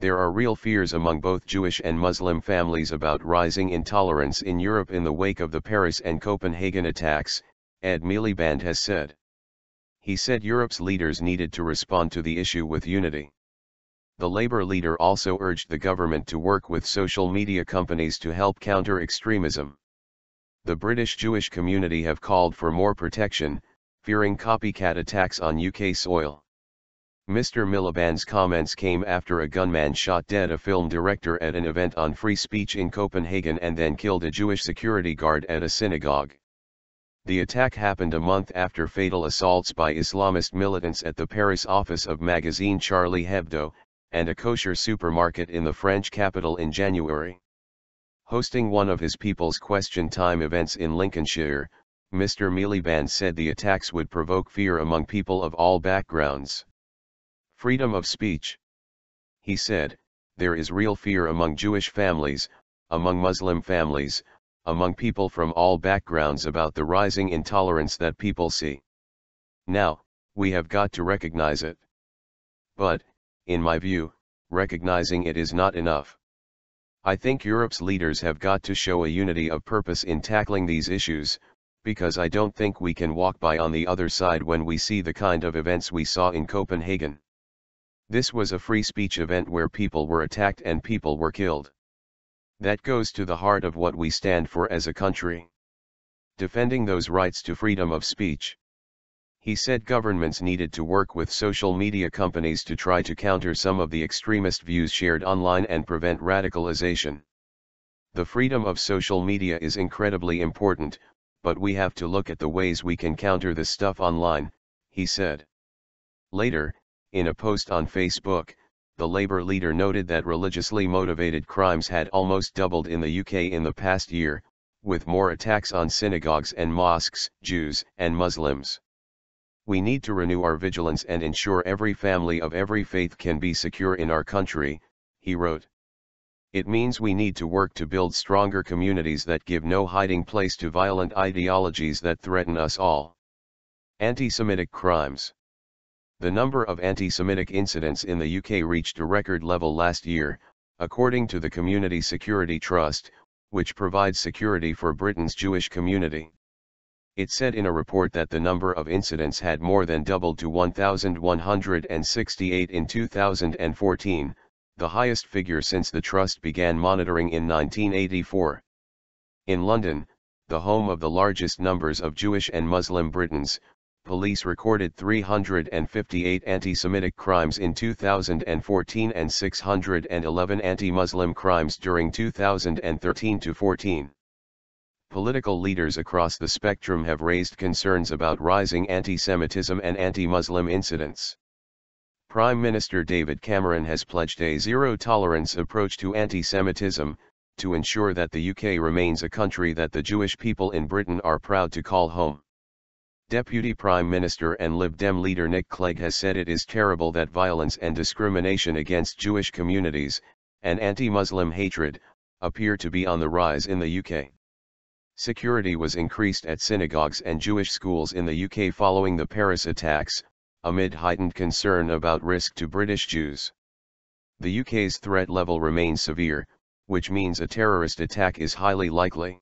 There are real fears among both Jewish and Muslim families about rising intolerance in Europe in the wake of the Paris and Copenhagen attacks, Ed Miliband has said. He said Europe's leaders needed to respond to the issue with unity. The Labour leader also urged the government to work with social media companies to help counter extremism. The British Jewish community have called for more protection, fearing copycat attacks on UK soil. Mr. Miliband's comments came after a gunman shot dead a film director at an event on free speech in Copenhagen and then killed a Jewish security guard at a synagogue. The attack happened a month after fatal assaults by Islamist militants at the Paris office of magazine Charlie Hebdo, and a kosher supermarket in the French capital in January. Hosting one of his People's Question Time events in Lincolnshire, Mr. Miliband said the attacks would provoke fear among people of all backgrounds. Freedom of speech. He said, there is real fear among Jewish families, among Muslim families, among people from all backgrounds about the rising intolerance that people see. Now, we have got to recognize it. But, in my view, recognizing it is not enough. I think Europe's leaders have got to show a unity of purpose in tackling these issues, because I don't think we can walk by on the other side when we see the kind of events we saw in Copenhagen. This was a free speech event where people were attacked and people were killed. That goes to the heart of what we stand for as a country. Defending those rights to freedom of speech. He said governments needed to work with social media companies to try to counter some of the extremist views shared online and prevent radicalization. The freedom of social media is incredibly important, but we have to look at the ways we can counter this stuff online, he said. Later, in a post on Facebook, the Labour leader noted that religiously motivated crimes had almost doubled in the UK in the past year, with more attacks on synagogues and mosques, Jews and Muslims. We need to renew our vigilance and ensure every family of every faith can be secure in our country, he wrote. It means we need to work to build stronger communities that give no hiding place to violent ideologies that threaten us all. Anti-Semitic crimes. The number of anti-Semitic incidents in the UK reached a record level last year, according to the Community Security Trust, which provides security for Britain's Jewish community. It said in a report that the number of incidents had more than doubled to 1,168 in 2014, the highest figure since the Trust began monitoring in 1984. In London, the home of the largest numbers of Jewish and Muslim Britons, police recorded 358 anti-Semitic crimes in 2014 and 611 anti-Muslim crimes during 2013-14. Political leaders across the spectrum have raised concerns about rising anti-Semitism and anti-Muslim incidents. Prime Minister David Cameron has pledged a zero-tolerance approach to anti-Semitism, to ensure that the UK remains a country that the Jewish people in Britain are proud to call home. Deputy Prime Minister and Lib Dem leader Nick Clegg has said it is terrible that violence and discrimination against Jewish communities, and anti-Muslim hatred, appear to be on the rise in the UK. Security was increased at synagogues and Jewish schools in the UK following the Paris attacks, amid heightened concern about risk to British Jews. The UK's threat level remains severe, which means a terrorist attack is highly likely.